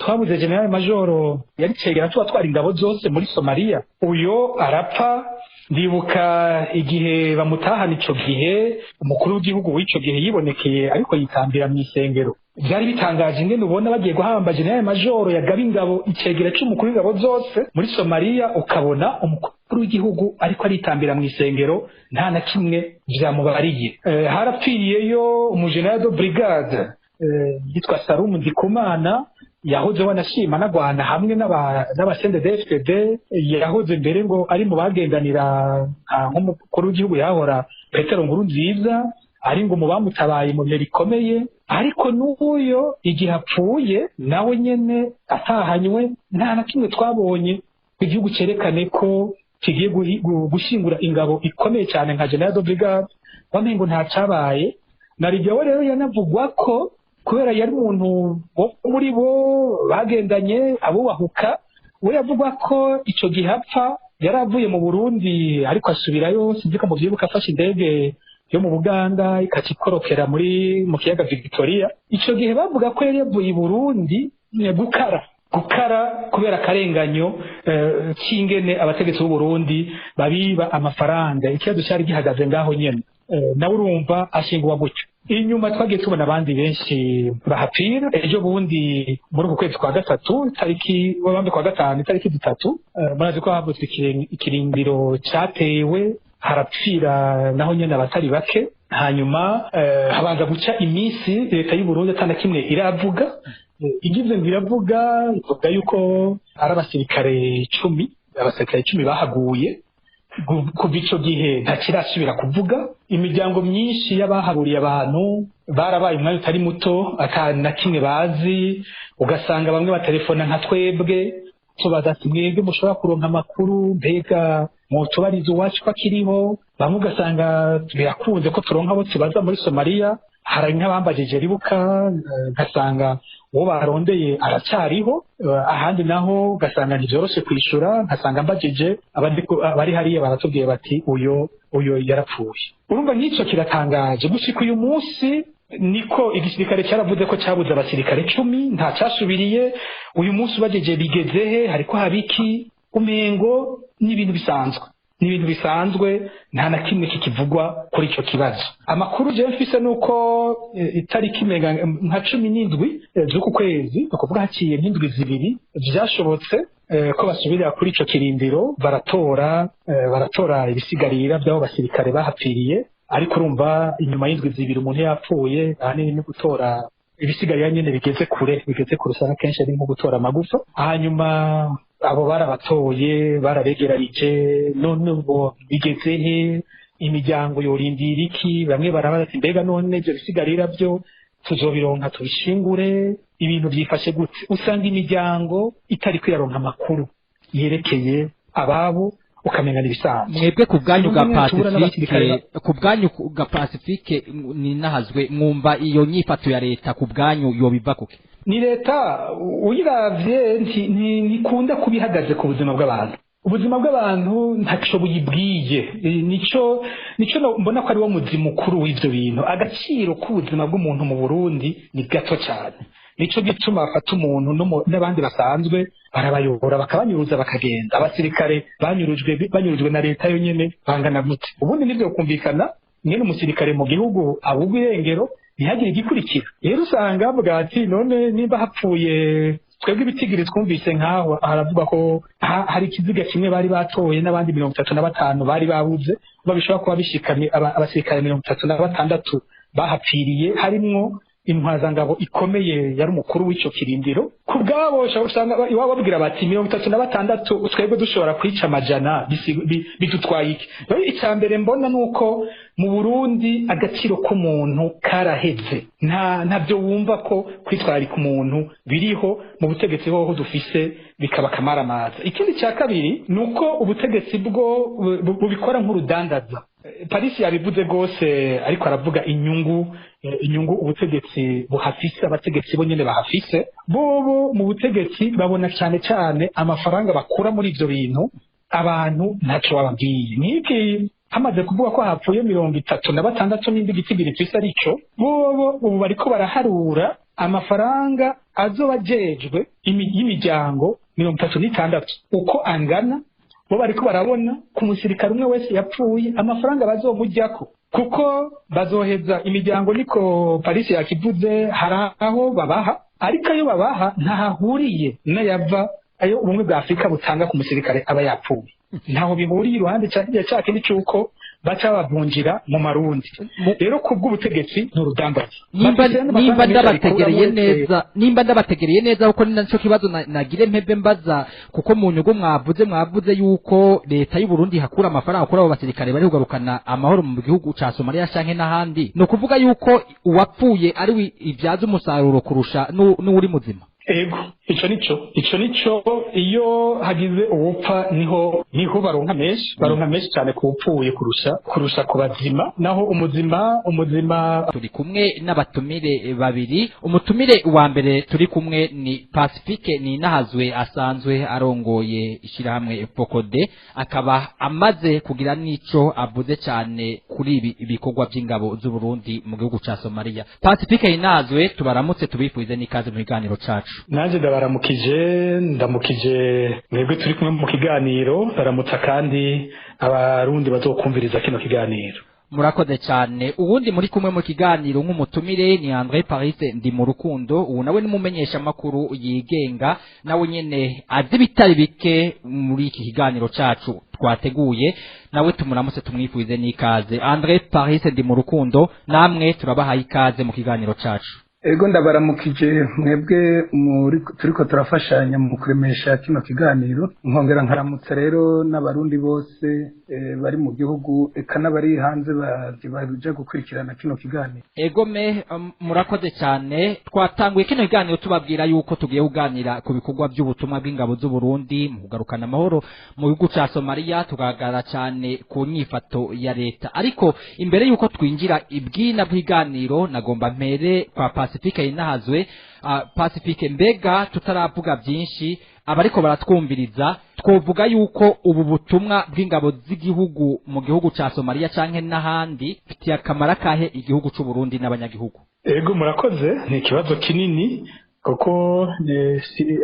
twabuze general majoro yari cegera tuba twari ingabo zose muri Somalia, uyo arapfa. Ndibuka igihe bamutahana ico gihe umukuru w'igihugu w'ico gihe yibonekeye ariko yitambira mu isengero. Byari bitangaje ingene ubona bagiye guhamba general majoro yagaba ingabo icegera c'umukuru w'ingabo zose muri Somalia, ukabona umukuru w'igihugu ariko aritambira mu isengero nta na kimwe vyamubariye. Harapfiriyeyo umugeneral de brigade yitwa Salumu Ndikumana, yahoze wanashima nagwana hamwe n'abasende DFDD, yahoze mbere ngo ari mu bagendanira nk'umukuru w'igihugu yahora Petero Nkurunziza, ari ngo mu bamutabaye mu bihe bikomeye. Ariko n'uyo igihe apfuye nawe nyene atahanywe, nta na kimwe twabonye igihugu cerekane ko kigiye gushingura ingabo ikomeye cyane nka General de Brigade. Wamengo nta cabaye, narijyawe rero yanavugwa ko kubera yari umuntu muri bo bagendanye abubahuka, we yavugwa ko ico gihe apfa yaravuye mu Burundi ariko asubirayo, sinzika mu vyibuka afashe indege yo mu Buganda ikacikorokera mu kiyaga Victoria. Ico gihe bavuga ko yari yavuye i Burundi gukara kubera akarenganyo kingene abategetsi b'u Burundi babiba amafaranga. Ikibazo cyari gihagaze ngaho nyene, nawe urumva ashingwa gutyo. Inyuma twagiye tubona abandi benshi bahapfira. Ejo bundi muri uku kwezi kwa gatatu kwa gatanu itariki 3 murazi ko havutse ikirindiro cyatewe, harapfira naho nyene abatari bake. Hanyuma habanza guca iminsi leta y'u Burundi atana kimwe iravuga. Igize ngo iravuga ivuga yuko ari abasirikare 10 bahaguye. Kuva ico gihe ntakirasubira kuvuga. Imiryango myinshi y'abahaburiye abantu barabaye umwanya utari muto, atana kimwe bazi. Ugasanga bamwe batelefona nka twebwe tubaza ati mwebwe mushobora kuronka amakuru, mbega mutubariza uwacu ko akiriho. Bamwe ugasanga birakunze ko turonka abo tubaza muri Somalia. Hari nk'abambajije ribuka ngasanga uwo barondeye aracyariho, ahandi naho ugasanga ntivyoroshe kwishura, nkasanga mbajije abari hariya baratubwiye bati uyo yarapfuye. Urumva nk'ico kiratangaje. Gushika uyu munsi niko igisirikare cyaravuze ko cyabuze abasirikare 10, nta cyasubiriye. Uyu munsi bajeje bigezehe, hariko habiki umengo n'ibintu bisanzwe, nta na kimwe kikivugwa kuri ico kibazo. Amakuru je mfise nuko itariki nka 17 z'uku kwezi, ukuvuga haciye nk'indwi zibiri, vyashobotse ko basubira kuri ico kirindiro baratora ibisigarira by'abo basirikare bahapfiriye. Ariko urumva inyuma y'indwi zibiri umuntu yapfuye, ahanini ni gutora ibisigarira nyene bigeze kure usanga kenshi ari nko gutora amagufa. Hanyuma abo barabatoye barabegeranije, none ubu bigezehe, imiryango yorindira iki? Bamwe barabaza ati mbega none ibyo bisigarira byo tuzobironka tubishingure, ibintu byifashe gute? Usanga imiryango itari kwiyaronka amakuru yerekeye ababo, ukamenya ibisanzwe. Mwebwe ku bwanyu ga Pacifique ninahazwe, mwumva iyo nyifato ya leta ku bwanyu yobiva kuki? Ni leta uyiravye ntikunda kubihagaze ku buzima bw'abantu. Ubuzima bw'abantu ntaco buyibwiye. Nico mbona ko ari wo muzi mukuru w'ivyo bintu. Agaciro k'ubuzima bw'umuntu mu Burundi ni gato cyane. Nico gituma afata umuntu n'abandi basanzwe barabayobora bakabanyuruza bakagenda. Abasirikare banyurujwe na leta yo nyene bangana gute? Ubundi nivyo kumvikana nyene umusirikare mu gihugu abugwa irengero ntihagire igikurikira. Rero usanga bavuga ati none nimba hapfuye twebwe ibitigiri twumvise nkaho haravuga ko hari ikiziga kimwe bari batoye n'abandi 35 bari babuze, babishobora kuba bishikamye abasirikare 36 bahapfiriye, harimwo intwazangabo ikomeye yari umukuru w'ico kirindiro. Ku bwabo usanga iwabo babwira bati 36 twebwe dushobora kwica amajana bidutwaye iki? Rero icyambere mbona nuko mu Burundi agaciro k'umuntu karaheze, ntabyo wumva ko kwitwarika umuntu biriho mu butegetsi hoho dufise bikaba kamaramaza. Ikindi cya kabiri nuko ubutegetsi bwo bubikora nk'urudandaza. Paris yabivuze gose, ariko aravuga inyungu ubutegetsi buhafise, abategetsi bo nyene bahafise. Bobo mu butegetsi babona cyane amafaranga bakura muri ivyo bintu, abantu ntaco bababwiye. Niki hamaze kuvuga ko hapfuye 36 n'indi gitigiri twise arico, bobo ubu bariko baraharura amafaranga azoba ajejwe y'imiryango 36 uko angana bo bariko barabona ku musirikare umwe wese yapfuye amafaranga bazomujyako kuko bazoheza imiryango niko Paris yakivuze haraho babaha ariko ayo babaha ntahahuriye n'ayava ayo ubumwe bwa Afrika butanga ku musirikare aba yapfuye ntaho bihuriye iruhande cyake n'icuko baca bavunjira mu marundi rero kubw'ubutegetsi n'urudambazi nimba ndabategereye neza kuko ni naco kibazo nagire mpebe mbaza kuko mu nyugo mwavuze yuko leta y'u Burundi hakura amafaranga kuri abo basirikare bari kugarukana amahoro mu gihugu ca Somalia canke n'ahandi no kuvuga yuko uwapfuye ari ivyaza umusaruro kurusha n'uri muzima ego ico nico iyo hagize uwupfa niho baronka menshi cyane kupfuye kurusha ku bazima naho umuzima turi kumwe n'abatumire babiri umutumire wa mbere turi kumwe ni Pacifique Ninahazwe asanzwe arongoye ishirahamwe Fokode akaba amaze kugira nico avuze cyane kuri ibi ibikorwa by'ingabo z'u Burundi mu gihugu ca Somalia Pacifique Ninahazwe tubaramutse tubifuze n'ikaze mu kiganiro cacu naje ndamukije mwebwe turi kumwe mu kiganiro baramutsa kandi abarundi bazokumviriza kino kiganiro murakoze cyane ubundi muri kumwe mu kiganiro nk'umutumire ni André Paris ndi mu rukundo ubu nawe n'umumenyesha makuru yigenga nawe nyene azi bitari bike muri iki kiganiro cacu twateguye nawe tumuramutse tumwifuze n'ikaze André Paris ndi mu rukundo namwe turabahaye ikaze mu kiganiro cacu ego ndabaramukije mwebwe turiko turafashanya mu kuremesha kino kiganiro nkongera nkaramutsa rero n'abarundi bose bari mu gihugu eka n'abari hanze baje gukurikirana kino kiganiro egome murakoze cyane twatanguye kino kiganiro tubabwira yuko tugiye kuganira ku bikorwa by'ubutumwa bw'ingabo z'u Burundi mu kugarukana amahoro mu gihugu ca Somalia tugagaragara cyane ku nyifato ya leta ariko imbere yuko twinjira ibwina bw'iganiro nagomba mpere kwa Pacifique Ninahazwe Pacifique mbega tutaravuga byinshi abariko baratwumviriza twovuga yuko ubu butumwa bw'ingabo z'igihugu mu gihugu ca Somalia canke n'ahandi fitiye akamara kahe igihugu c'u Burundi n'abanyagihugu ego murakoze ni ikibazo kinini kuko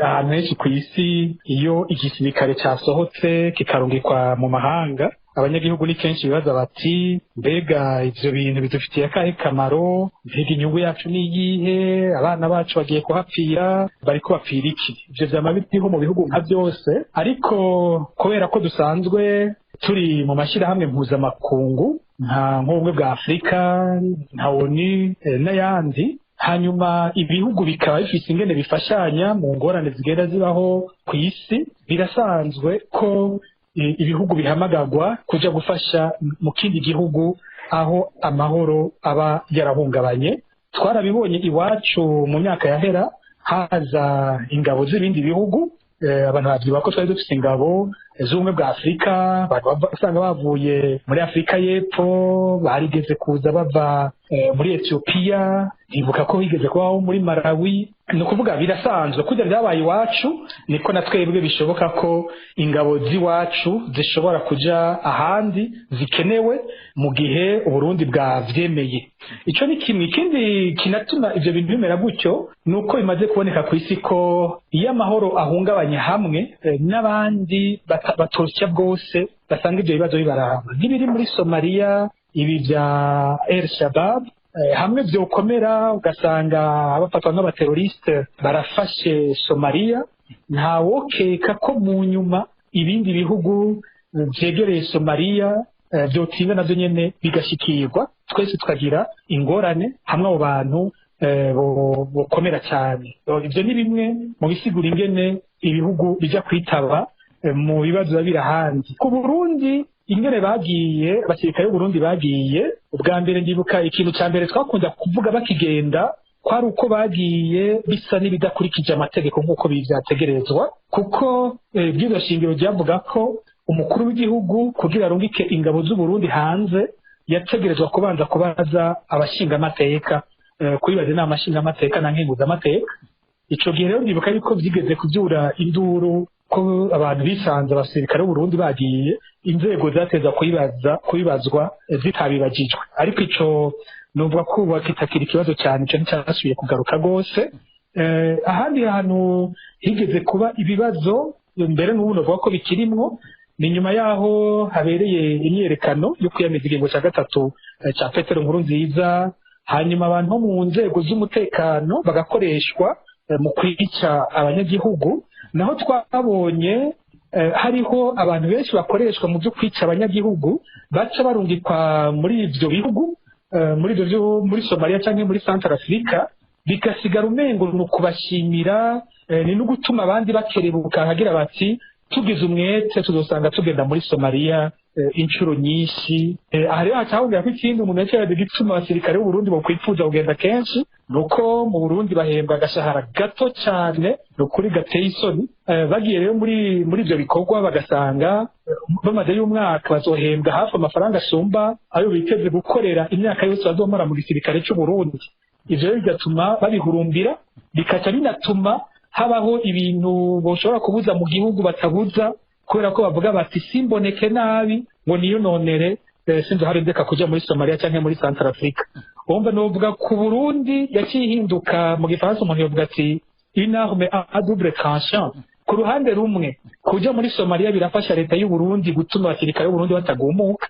ahantu henshi ku isi iyo igisirikare casohotse kikarungikwa mu mahanga abanyagihugu ni kenshi bibaza bati mbega ivyo bintu bidufitiye akahe kamaro mbega inyungu yacu ni iyihe abana bacu bagiye kuhapfira bariko bapfira iki ivyo vyama biriho mu bihugu nka byose ariko kubera ko dusanzwe turi mu mashyirahamwe mpuzamakungu nk'ubumwe bwa Afrika nka ONU n'ayandi hanyuma ibihugu bikaba bifise ingene bifashanya mu ngorane zigenda zibaho ku isi birasanzwe ko ibihugu bihamagagwa kuja gufasha mu kindi gihugu aho amahoro aba yarahungabanye twarabibonye iwacu mu myaka yahera haza ingabo z'ibindi bihugu abantu bavyiba ko twari dufise ingabo z'ubumwe bwa Afrika usanga bavuye muri Afrika y'Epfo barigeze kuza bava muri Ethiopia ibuka ko bigeze kubaho muri Malawi ni ukuvuga birasanzwe kujya byabaye iwacu niko na twebwe bishoboka ko ingabo z'iwacu zishobora kuja ahandi zikenewe mu gihe Uburundi bwavyemeye ico ni kimwe ikindi kinatuma ivyo bintu bimera gutyo nuko bimaze kuboneka ku isi ko iyo amahoro ahungabanye hamwe n'abandi batosya bwose basanga ivyo bibazo bibaraba nk'ibiri muri Somalia ibi vya El Shabab hamwe vyokomera ugasanga abafatwa n'abateroriste barafashe Somalia ntawokeka ko mu nyuma ibindi bihugu vyegereye Somalia vyotinda navyo nyene bigashikirwa twese tukagira ingorane hamwe abo bantu bokomera cyane ivyo ni bimwe mu bisigura ingene ibihugu bija kwitaba mu bibazo babira handi ku Burundi ingene bagiye abasirikare b'u Burundi bagiye ubwa mbere ndibuka ikintu ca mbere twakunda kuvuga bakigenda kwari uko bagiye bisa n'ibidakurikije amategeko nk'uko bivyategerezwa kuko bw'izo shingiro ryavuga ko umukuru w'igihugu kugira arungike ingabo z'u Burundi hanze yategerezwa kubanza kubaza abashinga amateka kubibaza inama nshinga amateka na nkenguza amateka ico gihe rero ndibuka yuko vyigeze kuvyura induru ko abantu bisanze abasirikare b'u Burundi bagiye inzego zateza kubibazwa zitabibajijwe ariko ico nuvuga ko kitakira ikibazo cyane cyo cyasubiye kugaruka rwose. Ahandi hantu higeze kuba ibibazo mbere n'ubu navuga ko bikirimwo ni nyuma yaho habereye imyerekano yo kwiyamiriza ikiringo cya gatatu cya Petero Nkurunziza, hanyuma abantu bo mu nzego z'umutekano bagakoreshwa mu kwica abanyagihugu, naho twabonye hariho abantu benshi bakoreshwa mu byo kwica abanyagihugu baca barungikwa muri ivyo bihugu muri Somalia cyangwa muri Central Africa, bigasigara umengo ni ukubashimira, ni no gutuma abandi bakerebuka hagira bati tugize umwete tuzosanga tugenda muri Somalia inshuro nyinshi. Aha rero hacahongera ko ikindi umuntu yacyaraga igituma abasirikare b'u Burundi bakwifuza kugenda kenshi nuko mu Burundi bahembwa agashahara gato cyane, nukuri gateye isoni. Bagiye rero muri ivyo bikorwa bagasanga bamaze y'umwaka bazohembwa hafi amafaranga asumba ayo biteze gukorera imyaka yose bazomara mu gisirikare cy'u Burundi. Ivyo bigatuma babihurumbira, bikaca binatuma habaho ibintu boshobora kubuza mu gihugu batabuza, kubera ko bavuga bati simboneke nabi ngo niyononere sinzo hari ndeka kuja muri Somalia cyangwa muri Central Africa. Umva novuga ku Burundi yacihinduka mu gifaransa umuntu yovuga ati une arme à double tranchant. Ku ruhande rumwe kuja muri Somalia birafasha leta y'u Burundi gutuma abasirikare b'u Burundi batagumuka,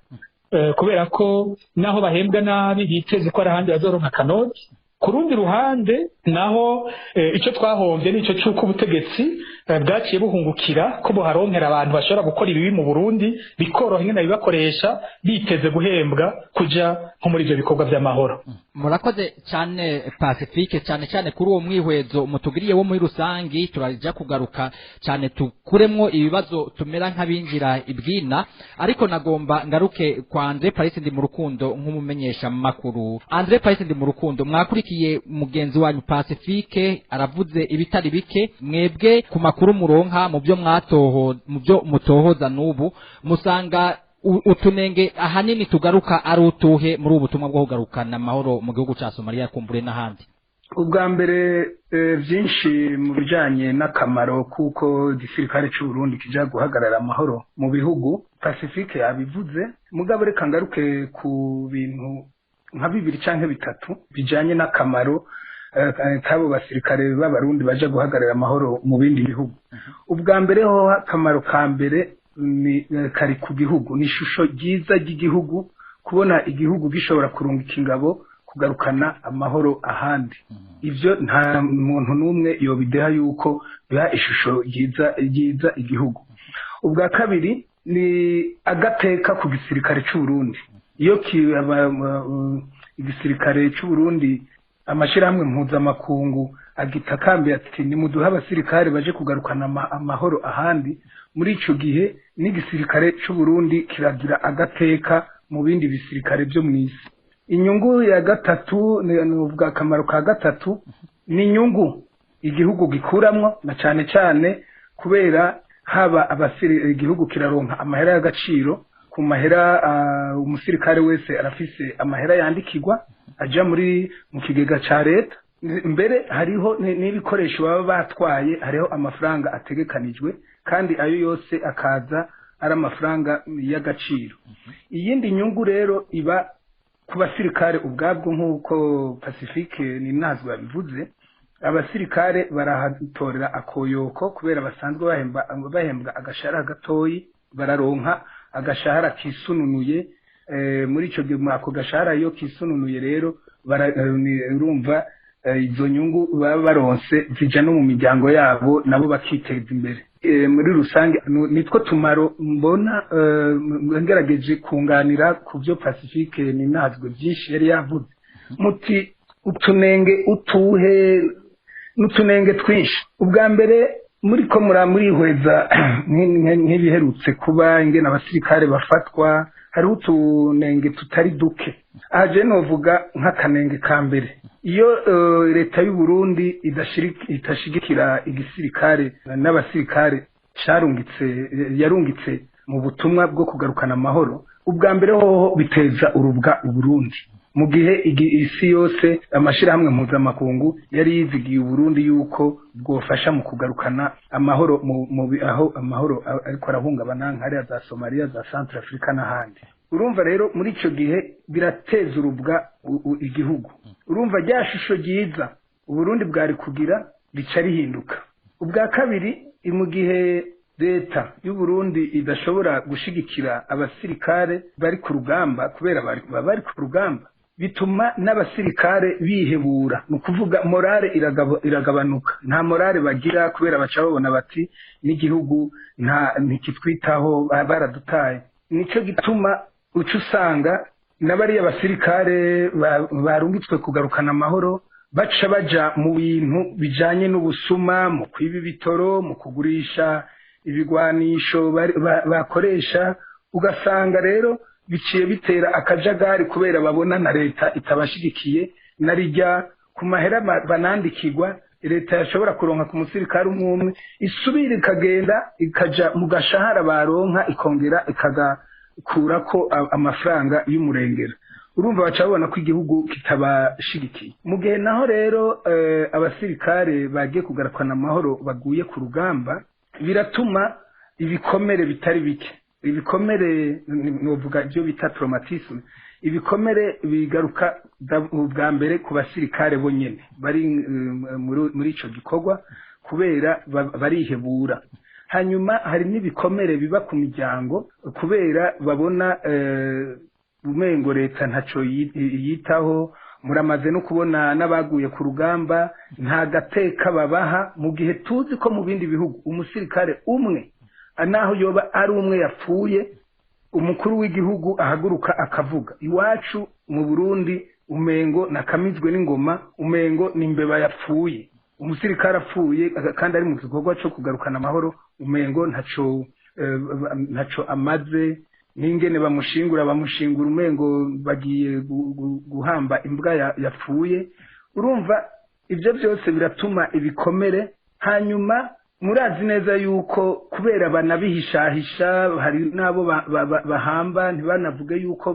kubera ko naho bahembwa nabi biteze ko ari ahandi bazoronka kanoti. Ku rundi ruhande naho icyo twahombye ni icyo cy'uko ubutegetsi bwaciye buhungukira ko buharonkera abantu bashobora gukora ibibi mu Burundi bikoroha nyine bibakoresha biteze guhembwa kuja nko muri ibyo bikorwa by'amahoro. Murakoze cyane Pacifique, cyane kuri uwo mwihwezo mutugiriye wo muri rusangi. Turaja kugaruka cyane tukuremwo ibibazo tumera nk'abinjira ibwina, ariko nagomba ngaruke kwa Andre Paris ndi mu rukundo nk'umumenyesha makuru. Andre Paris ndi mu rukundo, mwakurikiye mugenzi wanyu Pacifique aravuze ibitari bike, mwebwe ku makuru muronka mu byo mutohoza n'ubu musanga utunenge ahanini tugaruka ari utuhe muri ubu butumwa bwo kugarukana amahoro mu gihugu cya Somalia kumbure n'ahandi? Ubwa mbere byinshi mu bijanye n'akamaro kuko igisirikare cy'u Burundi kija guhagarara amahoro mu bihugu, Pacifique yabivuze. Mugabo reka ngaruke ku bintu nka bibiri canke bitatu bijanye n'akamaro kabo basirikare b'abarundi baje guhagarara amahoro mu bindi bihugu. Ubwa mbere ho akamaro ka mbere ni kari ku gihugu, ni ishusho ryiza ry'igihugu, kubona igihugu gishobora kurungika ingabo kugarukana amahoro ahandi. Ivyo nta muntu n'umwe yobideha yuko biha ishusho ryiza igihugu. Ubwa kabiri ni agateka ku gisirikare cy'u Burundi. Iyo igisirikare cy'u Burundi amashirahamwe mpuzamakungu agitakambiye ati nimuduha abasirikare baje kugarukana amahoro ahandi, muri ico gihe n'igisirikare cy'u Burundi kiragira agateka mu bindi bisirikare byo mw'isi. Inyungu ya gatatu n'uvuga akamaro ka gatatu ni inyungu igihugu gikuramwo, na cyane kubera haba igihugu kiraronka amahera y'agaciro. Ku mahera umusirikare wese arafise amahera yandikirwa aja mu kigega ca leta. Mbere hariho n'ibikoresho baba batwaye, hariho amafaranga ategekanijwe, kandi ayo yose akaza ari amafaranga y'agaciro. Iyindi nyungu rero iba ku basirikare ubwabwo, nk'uko Pacifique Ninazwe yabivuze. Abasirikare barahatorera akoyoko kubera basanzwe bahembwa agashahara gatoyi, bararonka agashahara kisununuye. Muri ico gihe ako gashahara iyo kisununuye rero urumva izo nyungu baba baronse zija no mu miryango yabo, nabo bakiteza imbere. Muri rusange nitwo tumaro mbona. Ngerageje kunganira ku byo Pacifique Ninazwe byinshi yari yavuze. Muti utunenge utuhe n'utunenge twinshi. Ubwa mbere muriko murihweza nk'ibiherutse kuba ingene abasirikare bafatwa, hariho utunenge tutari duke. Aje novuga nk'akanenge ka mbere, iyo leta y'u Burundi itashigikira igisirikare n'abasirikare yarungitse mu butumwa bwo kugarukana amahoro, ubwa mbere hoho biteza urubwa u Burundi. Mu gihe isi yose amashirahamwe mpuzamakungu yari yizigiye u Burundi yuko bwofasha mu kugarukana amahoro aho amahoro ariko arahungabana nk'ariya za Somalia, za Central Africa n'ahandi. urumva rero muri ico gihe birateza urubwa igihugu. Urumva rya shusho ryiza Uburundi bwari kugira rica rihinduka. Ubwa kabiri, mu gihe leta y'u Burundi idashobora gushigikira abasirikare bari ku rugamba kubera bari ku rugamba, bituma n'abasirikare bihebura, no kuvuga morale iragabanuka. Nta morale bagira kubera baca babona bati n'igihugu ntikitwitaho, baradutaye. Nico gituma uca usanga n'abari abasirikare barungitswe kugarukana amahoro baca baja mu bintu bijanye n'ubusuma, mu kwiba ibitoro, mu kugurisha ibigwanisho bakoresha. Ugasanga rero biciye bitera akajagari kubera babona na leta itabashigikiye, narijya ku mahera banandikirwa leta yashobora kuronka ku musirikare umwe isubira ikagenda ikaja mu gashahara baronka ikongera ikagakurako amafaranga y'umurengera. Urumva baca babona ko igihugu kitabashigikiye. Mu gihe naho rero abasirikare bagiye kugarukana amahoro baguye ku rugamba, biratuma ibikomere bitari bike, ibikomere novuga ibyo bita traumatisme, ibikomere bigaruka bwa mbere ku basirikare bonyene bari muri ico gikorwa kubera barihebura. Hanyuma hari n'ibikomere biba ku miryango kubera babona umengo leta ntaco yitaho. Muramaze no kubona n'abaguye ku rugamba nta gateka babaha, mu gihe tuzi ko mu bindi bihugu umusirikare umwe naho yoba ari umwe yapfuye umukuru w'igihugu ahaguruka akavuga. Iwacu mu Burundi umengo nakamizwe n'ingoma, umengo n'imbeba yapfuye. Umusirikare apfuye kandi ari mu gikorwa cyo kugarukana amahoro, umengo ntaco amaze, n'ingene bamushingura umengo bagiye guhamba imbwa yapfuye. Urumva ibyo byose biratuma ibikomere. Hanyuma murazi neza yuko kubera banabihishahisha, hari nabo bahamba ntibanavuge yuko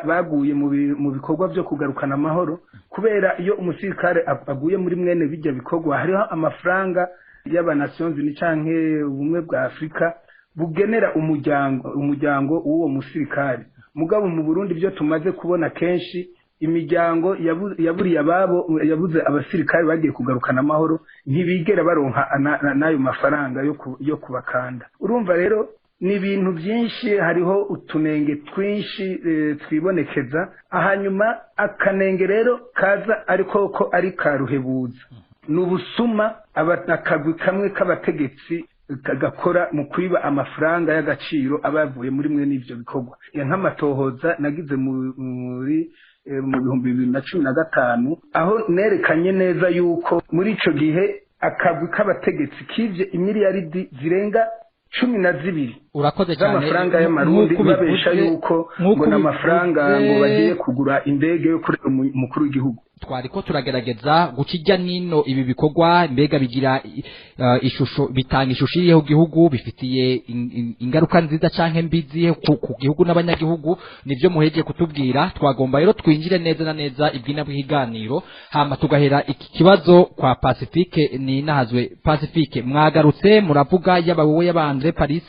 baguye mu bikorwa byo kugarukana amahoro, kubera iyo umusirikare aguye muri mwene bijya bikorwa hariho amafaranga y'Abanations Unies canke ubumwe bwa Afrika bugenera umuryango w'uwo musirikare. Mugabo mu Burundi byo tumaze kubona kenshi imiryango yaburiye ababo, yabuze abasirikare bagiye kugarukana amahoro, ntibigera baronka n'ayo mafaranga yo kubakanda. Urumva rero ni ibintu byinshi, hariho utunenge twinshi twibonekeza. Hanyuma akanenge rero kaza ariko ko ari karuhebuza, n'ubusuma akagwi kamwe k'abategetsi gakora mu kwiba amafaranga y'agaciro abavuye muri mwe n'ivyo bikorwa. Nk'amatohoza nagize muri mu 2015 aho nerekanye neza yuko muri ico gihe akagwi k'abategetsi kivye imiliyaridi zirenga 12 urakoze cyane amafaranga y'amarundi, babesha yuko ngo n'amafaranga ngo bagiye kugura indege yo kuri umukuru w'igihugu. Twariko turagerageza gucijya nino ibi bikorwa mbega bigira ishusho, bitanga ishusho iriho gihugu, bifitiye ingaruka nziza canke mbizi ku gihugu n'abanyagihugu. Nivyo muheje kutubwira. Twagomba rero twinjire neza na neza ibwina bw'iganiro, hama tugahera iki kibazo kwa Pacifique. Ni nahazwe Pacifique, mwagarutse muravuga yabawe yabandre Paris,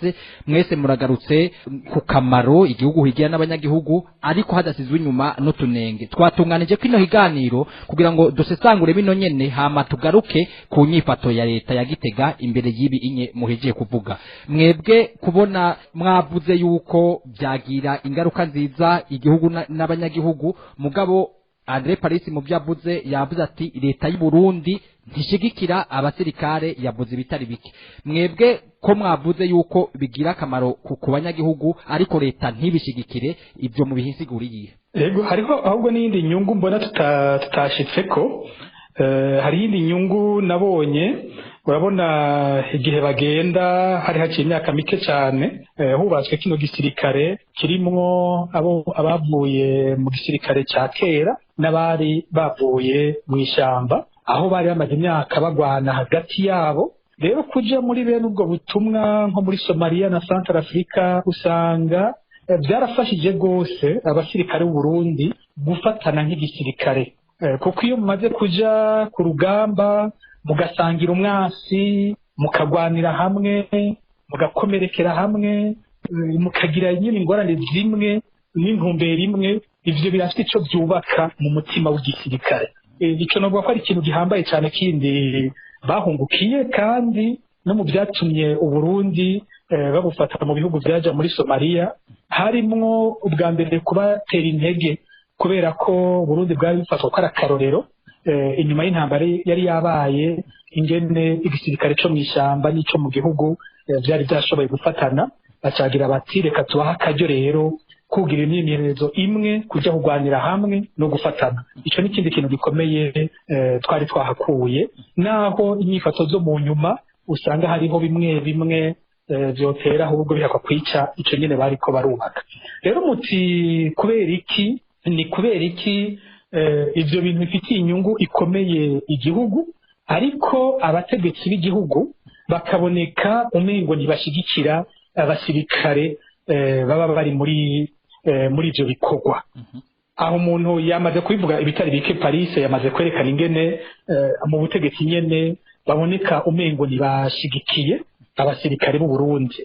mwese muragarutse ku kamaro igihugu higira n'abanyagihugu, ariko hadasizwe inyuma no tunenge. Twatunganije kwino higaniro kugira ngo dusesangure bino nyene, hama tugaruke ku nyifato ya leta ya Gitega imbere y'ibi inye muheje kuvuga. Mwebwe kubona mwavuze yuko byagira ingaruka nziza igihugu n'abanyagihugu, mugabo André Paris mu byavuze yavuze ati leta y'u Burundi ntishigikira abasirikare, yavuze bitari bike. Mwebwe ko mwavuze yuko bigira akamaro ku banyagihugu ariko leta ntibishigikire, ibyo mu bihisiguriye? Ego hariho ahubwo n'indi nyungu mbona tutashitseko. Hari indi nyungu nabonye. Urabona igihe bagenda hari haciye imyaka mike cyane hubatswe kino gisirikare kirimwo abavuye mu gisirikare cya kera n'abari bavuye mu ishyamba, aho bari bamaze imyaka bagwana hagati yabo. Rero kuja muri bene ubwo butumwa nko muri Somalia na Central Africa usanga byarafashije gose abasirikare b'u Burundi gufatana nk'igisirikare, kuko iyo mumaze kuja ku rugamba mugasangira umwasi, mukagwanira hamwe, mugakomerekera hamwe, mukagira nyine ingorane zimwe, n'intumbero imwe, ivyo birafite ico byubaka mu mutima w'igisirikare. Ico novuga ko ari ikintu gihambaye cyane kindi bahungukiye, kandi no mu byatumye Uburundi babufata mu bihugu byaja muri Somalia harimwo ubwa mbere kubatera intege, kubera ko Burundi bwari bufatwa ko ari akarorero inyuma y'intambara yari yabaye, ingene igisirikare co mw'ishyamba n'ico mu gihugu vyari vyashoboye gufatana, bacagira bati reka tubaha akaryo rero kugira imyimenyerezo imwe, kujya kurwanira hamwe no gufatana. Ico ni ikindi kintu gikomeye twari twahakuye, naho inyifato zo mu nyuma usanga hariho bimwe bimwe vyotera ahubwo bihakwa kwica ico nyene bariko barubaka. Rero muti kubera iki? Ni kubera iki ivyo bintu bifitiye inyungu ikomeye igihugu, ariko abategetsi b'igihugu bakaboneka umengo ntibashigikira abasirikare baba bari muri ivyo bikorwa. Aho umuntu yamaze kubivuga ibitari bike, Paris yamaze kwerekana ingene mu butegetsi nyene baboneka umengo ntibashigikiye abasirikare b'u Burundi.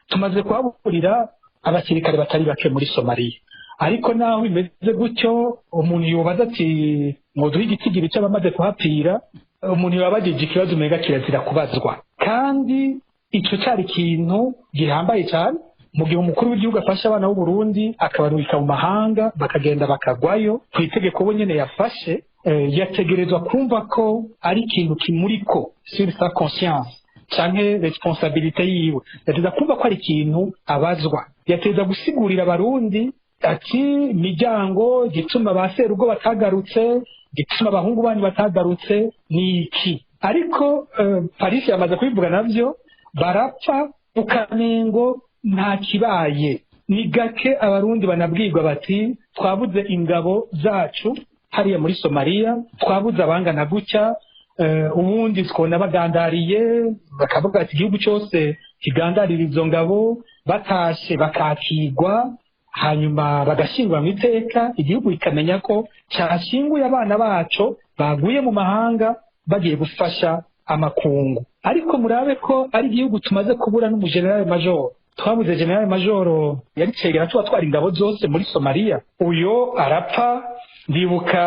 Tumaze kuhaburira abasirikare batari bake muri Somalia, ariko naho bimeze gutyo umuntu yobaza ati mwoduha igitigiri c'abamaze kuhapfira, umuntu yababajije ikibazo umenga kirazira kubazwa. Kandi ico cari ikintu gihambaye cyane, mu gihe umukuru w'igihugu afashe abana b'u Burundi akabarungika mu mahanga bakagenda bakagwayo ku itegeko we nyene yafashe, yategerezwa kumva ko ari ikintu kimuriko sur sa conscience canke responsabilité yiwe, yategerezwa kumva ko ari ikintu abazwa, yategerezwa gusigurira abarundi ati miryango gituma ba serugo batagarutse, gituma abahungu banyu batagarutse ni iki. Ariko Paris yamaze kubivuga navyo, barapfa ukamengo nta kibaye. Ni gake abarundi banabwirwa bati twabuze ingabo zacu hariya muri Somalia, twabuze abangana gutya, ubundi twona bagandariye, bakavuga ati igihugu cyose kigandarira izo ngabo, batashe bakakigwa, hanyuma bagashingwa mu iteka, igihugu ikamenya ko cyashinguye abana bacu baguye mu mahanga bagiye gufasha amakungu. Ariko murabe ko ari igihugu tumaze kubura n'umugenerali major. Twabuze general major yari cegera twatwara ingabo zose muri Somalia, uyo arapfa. Ndibuka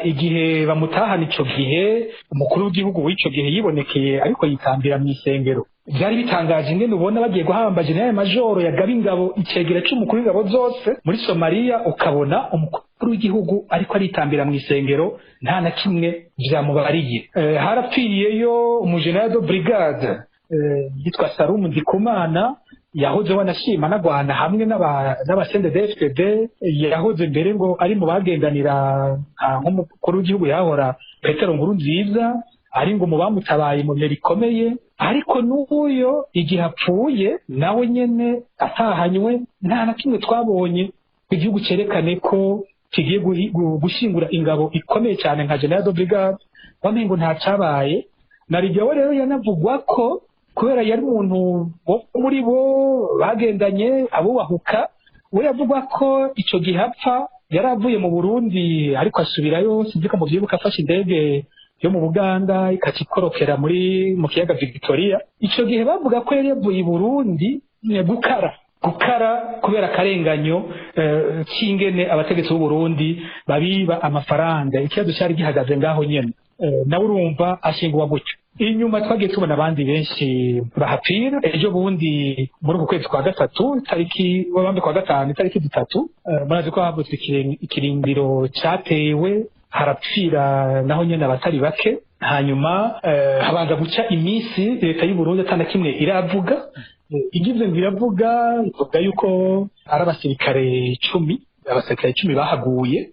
igihe bamutahana ico gihe umukuru w'igihugu w'ico gihe yibonekeye ariko yitambira mu isengero. Byari bitangaje ingene ubona bagiye guhamba general major yagaba ingabo, icegera c'umukuru w'ingabo zose muri Somalia, ukabona umukuru w'igihugu ariko aritambira mu isengero, nta na kimwe vyamubariye. Harapfiriyeyo umugeneral de brigade yitwa Salumu Ndikumana, yahoze wanashima nagwana hamwe n'abasende DFDD, yahoze mbere ngo ari mu bagendanira nk'umukuru w'igihugu yahora Petero Nkurunziza, ari ngo mu bamutabaye mu bihe bikomeye. Ariko n'uyo igihe apfuye nawe nyene atahanywe, nta na kimwe twabonye igihugu cerekane ko kigiye gushingura ingabo ikomeye cyane nka General de Brigade, wamengo nta cabaye. Narijyawe rero yanavugwa ko kubera yari umuntu wo muri bo bagendanye abubahuka, we yavugwa ko ico gihe apfa yari avuye mu Burundi ariko asubirayo, sinzi ko muvyibuka, afashe indege yo mu Buganda ikacikorokera mu kiyaga Victoria. Ico gihe bavuga ko yari yavuye i Burundi gukara kubera akarenganyo k'ingene abategetsi b'u Burundi babiba amafaranga. Ikibazo cyari gihagaze ngaho nyene, nawe urumva ashingwa gutyo. Inyuma twagiye tubona abandi benshi bahapfira. Ejo bundi muri uku kwezi kwa gatatu, kwa gatanu itariki 3, murazi ko havutse ikirindiro catewe, harapfira naho nyene abatari bake. Hanyuma habanza guca iminsi leta y'u Burundi atana kimwe iravuga. Igize ngo iravuga ivuga yuko ari abasirikare 10 bahaguye.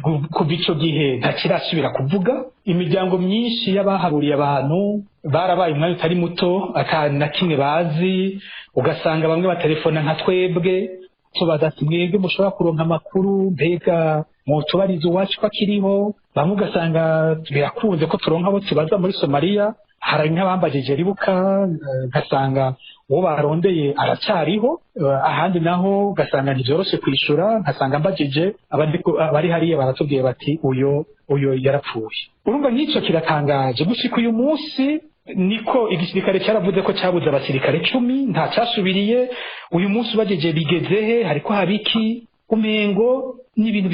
Kuva ico gihe ntakirasubira kuvuga. Imiryango myinshi y'abahaburiye abantu barabaye umwanya utari muto, atana kimwe bazi. Ugasanga bamwe batelefona nka twebwe tubaza ati mwebwe mushobora kuronka amakuru, mbega mutubariza uwacu ko akiriho. Bamwe ugasanga birakunze ko turonka abo tubaza muri Somalia. Hari nk'abambajije ribuka, ngasanga uwo barondeye aracariho, ahandi naho ugasanga ntivyoroshe kwishura, nkasanga mbajije abari hariya baratubwiye bati uyo yarapfuye. Urumva nk'ico kiratangaje. Gushika uyu munsi niko igisirikare cyaravuze ko cyabuze abasirikare 10, nta cyasubiriye. Uyu munsi bajeje bigezehe, hariko habiki umengo n'ibintu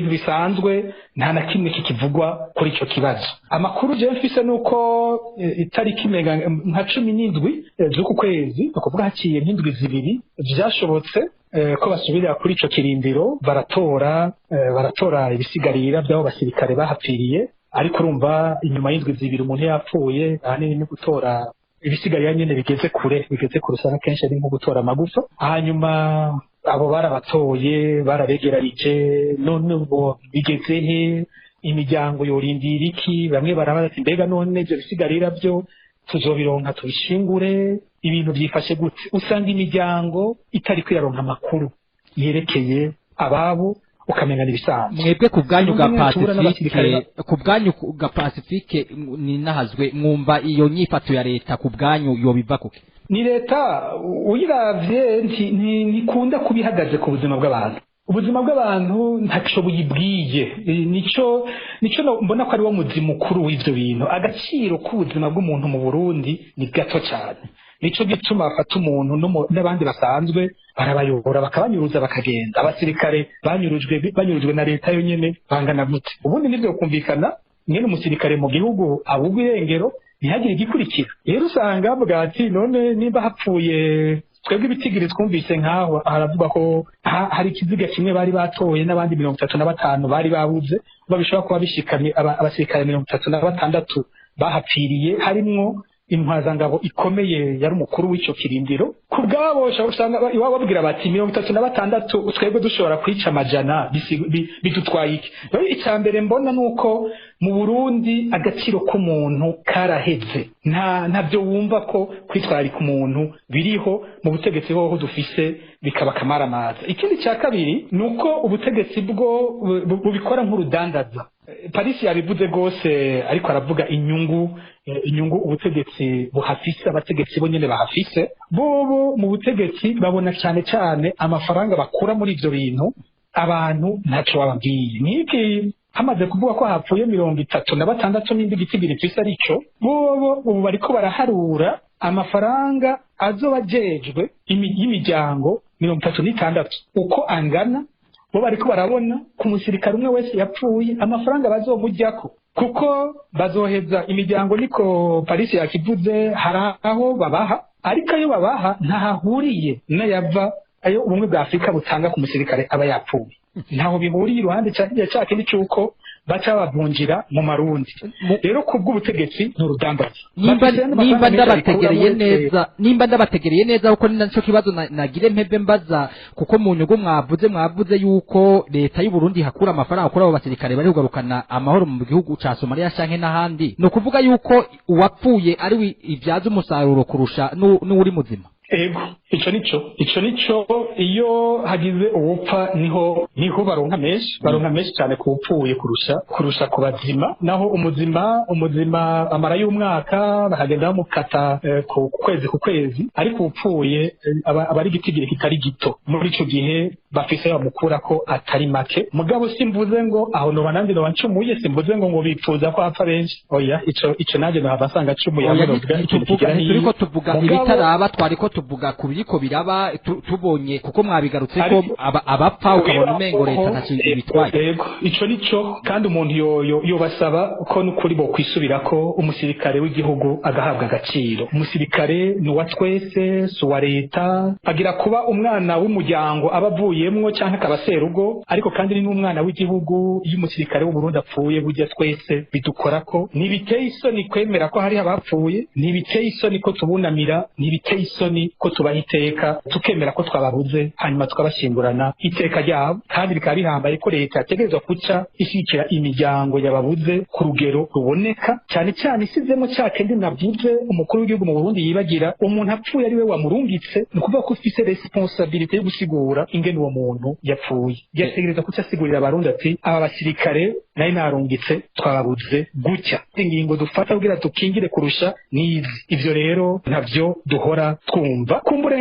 bisanzwe nta na kimwe kikivugwa kuri ico kibazo. Amakuru je mfise nuko itariki nka 17 z'uku kwezi ukuvuga haciye nk'indwi zibiri vyashobotse ko basubira kuri ico kirindiro baratora ibisigarira by'abo basirikare bahapfiriye, ariko urumva inyuma y'indwi zibiri umuntu yapfuye ahanini ni gutora ibisigarira nyene bigeze kure usanga kenshi ari nko gutora amagufa. Hanyuma abo barabatoye barabegeranije, none ubu bigeze he? Imiryango yorindira iki? Bamwe barabaza ati mbega none ibyo bisigarira byo tuzobironka tubishingure, ibintu byifashe gute? Usanga imiryango itari kwiyaronka amakuru yerekeye ababo, ukamenya n'ibisanzwe. Mwebwe ku bwanyu ga Pacifique ninahazwe, mwumva iyo nyifato ya leta ku bwanyu yobiva kuki? Ni leta uyiravye ntikunda kubihagaze ku buzima bw'abantu. Ubuzima bw'abantu ntaco buyibwiye, nico mbona ko ari wo muzi mukuru w'ivyo bintu. Agaciro k'ubuzima bw'umuntu mu Burundi ni gato cyane, nico gituma afata umuntu n'abandi basanzwe barabayobora bakabanyuruza bakagenda. Abasirikare banyurujwe na leta yo nyene bangana gute? Ubundi nivyo kumvikana nyene umusirikare mu gihugu abugwa irengero ntihagire igikurikira. Rero usanga bavuga ati none nimba hapfuye twebwe ibitigiri twumvise nkaho haravuga ko hari ikiziga kimwe bari batoye n'abandi 35 bari babuze, babishobora kuba bishikamye abasirikare 36 bahapfiriye, harimwo intwazangabo ikomeye yari umukuru w'ico kirindiro. Ku bwabo usanga iwabo babwira bati 36 twebwe dushobora kwica amajana bidutwaye iki? Icambere mbona nuko mu Burundi agaciro k'umuntu karaheze, ntabyo wumva ko kwitwararika umuntu biriho mu butegetsi hoho dufise bikaba kamaramaza. Ikindi cya kabiri nuko ubutegetsi bwo bubikora nk'urudandaza. Paris yabivuze gose, ariko aravuga inyungu ubutegetsi buhafise, abategetsi bo nyene bahafise. Bobo mu butegetsi babona cyane amafaranga bakura muri ivyo bintu, abantu ntaco bababwiye. Niki hamaze kuvuga ko hapfuye 36 n'indi gitigiri twise arico, bobo ubu bariko baraharura amafaranga azobajejwe y'imiryango 36 uko angana. Bo bariko barabona ku musirikare umwe wese yapfuye amafaranga bazomujyako, kuko bazoheza imiryango niko Paris yakivuze, haraho babaha, ariko ayo babaha ntahahuriye n'ayava ayo ubumwe bwa Afrika butanga ku musirikare aba yapfuye. Ntaho bihuriye iruhande cyake n'icuko baca babunjira mu marundi. Rero kubw'ubutegetsi n'urudambaza. Nimba ndabategereye neza uko ninaco kibazo nagire mpebe mbaza, kuko mu nyugo mwavuze yuko leta y'u Burundi hakura amafaranga kuri abo basirikare bari kugarukana amahoro mu gihugu ca Somalia canke n'ahandi. No kuvuga yuko uwapfuye ari ivyaza umusaruro kurusha n'uri muzima. Ego, ico nico iyo hagize uwupfa niho baronka menshi cyane kupfuye kurusha ku bazima. Naho umuzima amara y'umwaka bahagenda bamukata ku kwezi, ariko upfuye abari gitigire kitari gito. Muri ico gihe bafise bamukura ko atari make. Mugabo simvuze ngo aho no banandi no bancumuye, simvuze ngo bipfuza ko apfa benshi. Oya, ico naje no habasanga cumuye amuroga ikintu kigirani. Turiko tuvuga ibitaraba, twariko tuvuga kubiko biraba tubonye, kuko mwabigarutse ko abapfa ukabona umengo leta ntacyo bitwaye. Yego, ico nico kandi umuntu yo basaba ko n'ukuri bo kwisubira ko umusirikare w'igihugu agahabwa agaciro. Umusirikare ni wa twese, so wa leta, agira kuba umwana w'umuryango abavuyemwo canke akabaserugo, ariko kandi ni n'umwana w'igihugu. Iyo umusirikare w'u Burundi apfuye burya twese bidukorako. Nibiteye isoni kwemera ko hari abapfuye, nibiteye isoni ko tubunamira, nibiteye isoni ko bahiteka tukemera ko twababuze, hanyuma tukabashingurana iteka ryabo. Kandi bikaba bihambaye ko leta yategerezwa kuca ishyikira imiryango yababuze ku rugero ruboneka, cyane isizemo cyake ndi navuze umukuru w'igihugu mu Burundi yibagira umuntu apfuye ari we wamurungitse. Ni ukuvuga ko ufise responsabilité yo gusigura ingene uwo muntu yapfuye. Yategereza kuca asigurira abarundi ati aba basirikare nayo narungitse twababuze gutya, ingingo dufata kugira tukingire kurusha n'izi. Ivyo rero ntavyo duhora twumva. Kumbure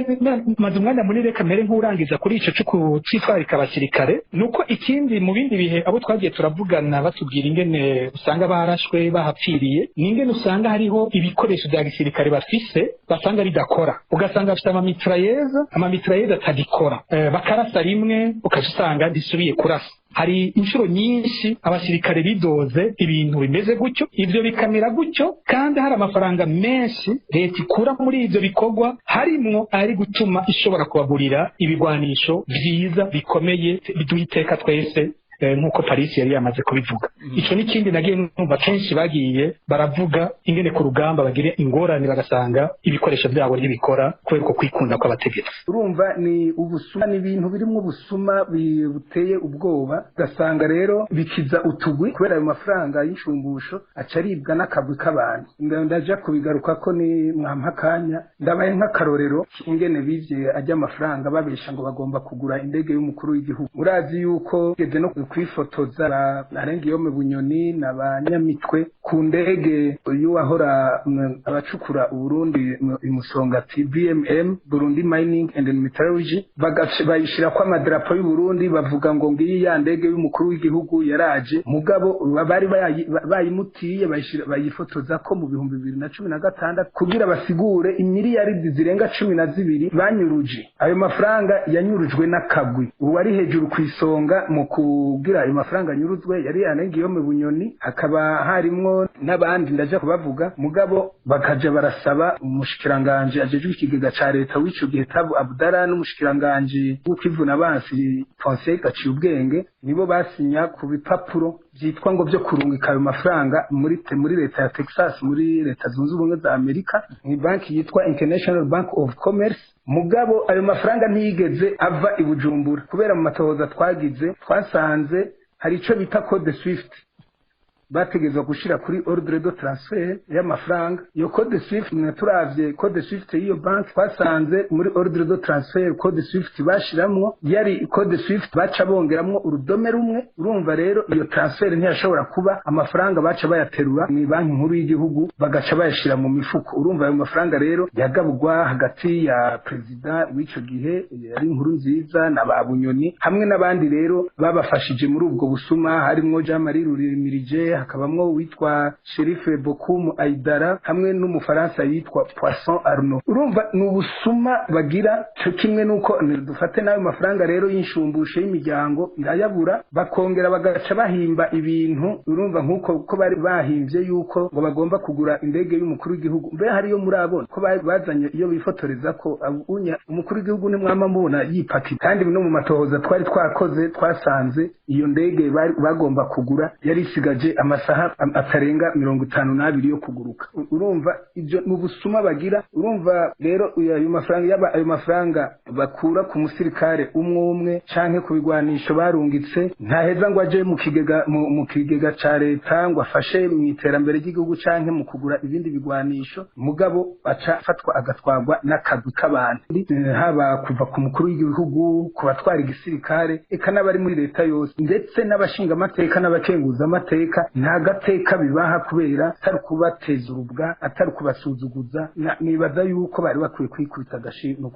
maze umwanya munini kamere nk'urangiza kuri ico cyo kwitwarika abasirikare nuko ikindi mu bindi bihe abo twagiye turavugana batubwira ingene usanga barashwe bahapfiriye n'ingene usanga hariho ibikoresho bya gisirikare bafise basanga bidakora ugasanga bafite amamitrailleuses atagikora bakarasa rimwe ukasanga ndisubiye kurasa hari inshuro nyinshi abasirikare bidoze ibintu bimeze gutyo ivyo bikamera gutyo kandi hari amafaranga menshi leta ikura muri ivyo bikorwa harimwo ari gutuma ishobora kubagurira ibigwanisho vyiza bikomeye biduha iteka twese nk'uko Paris yari yamaze kubivuga ico n'ikindi nagiye numva kenshi bagiye baravuga ingene ku rugamba bagire ingorane bagasanga ibikoresho byabo ntibikora kubera ko kwikunda kw'abategetsi urumva ni ubusuma n'ibintu birimo ubusuma buteye ubwoba gasanga rero bikiza utugwi kubera ayo mafaranga y'ishumbusho acaribwa n'akagwi k'abantu ndaja kubigaruka ko ni mwampakanya ndabaye nk'akarorero ingene bivye ajya amafaranga babesha ngo bagomba kugura indege y'umukuru w'igihugu urazi yuko geze no kwifotoza Arengiyome Bunyoni n'abanyamitwe ku ndege y'uwahora abacukura Burundi imusongati BMM Burundi Mining and Metallurgy bayishira kwa madarapo y'u Burundi bavuga ngo ngiyi ya ndege y'umukuru w'igihugu yaraje mugabo bari bayimutiye bayifotoza ko mu 2016 kugira basigure imiliyaridi zirenga 12 banyuruje ayo mafaranga yanyurujwe n'akagwi uwari hejuru kwisonga mu kugira ayo mafaranga anyuruzwe yari Arengiyome Bunyoni hakaba harimwo n'abandi ndaje kubavuga mugabo bakaja barasaba umushikiranganje ajejwe ikigega ca leta w'ico gihe Tabu Abdallah n'umushikiranganje w'ukivuna abansi Fonseca Gaciye ubwenge nibo basinya ku bipapuro byitwa ngo byo kurungika ayo mafaranga muri leta ya Texas muri leta zunze ubumwe za Amerika ni banki yitwa International Bank of Commerce mugabo ayo mafaranga ntiyigeze ava i Bujumbura kubera mu matohoza twasanze hari ico bita code Swift bategezwa gushira kuri ordre de transfert y'amafaranga iyo code Swift turavye code Swift y'iyo bank twasanze muri ordre de transfert code Swift bashiramwo yari code Swift baca bongeramwo urudome rumwe urumva rero iyo transfert ntiyashobora kuba amafaranga baca bayaterura ni banki nkuru y'igihugu bagaca bayashira mu mifuko urumva ayo mafaranga rero yagabugwa hagati ya president w'ico gihe yari inkuru nziza na Babunyoni hamwe n'abandi rero babafashije muri ubwo busuma harimwo Jean Marie Rurimirije hakabamwo witwa Sherife Bokum Aidara hamwe n'umufaransa yitwa Poisson Arnaud urumva n'ubusuma bagira cyo kimwe nuko dufate nayo mafaranga rero y'inshumbusho y'imiryango irayabura bakongera bagaca bahimba ibintu urumva nkuko ko bari bahimbye yuko ngo bagomba kugura indege y'umukuru w'igihugu mbe hari yo murabona ko bazanye iyo bifotoreza ko umukuru w'igihugu ni mwama mubona yipaki kandi no mu matohoza twari twakoze twasanze iyo ndege bagomba kugura yari isigaje amasaha atarenga 52 yo kuguruka urumva ibyo mu busuma bagira urumva rero ayo mafaranga bakura ku musirikare umwe canke ku bigwanisho barungitse ntaheza ngo aje mu kigega ca leta ngo afashe mu iterambere ry'igihugu canke mu kugura ibindi bigwanisho mugabo aca fatwa agatwagwa n'akagwi k'abantu haba kuva ku mukuru w'igihugu ku batwara igisirikare eka n'abari muri leta yose ndetse n'abashinga amateka n'abakenguza amateka nta gateka bibaha kubera atari kubateza urubwa atari kubasuzuguza nibaza yuko bari bakwiye kwikubita agashi no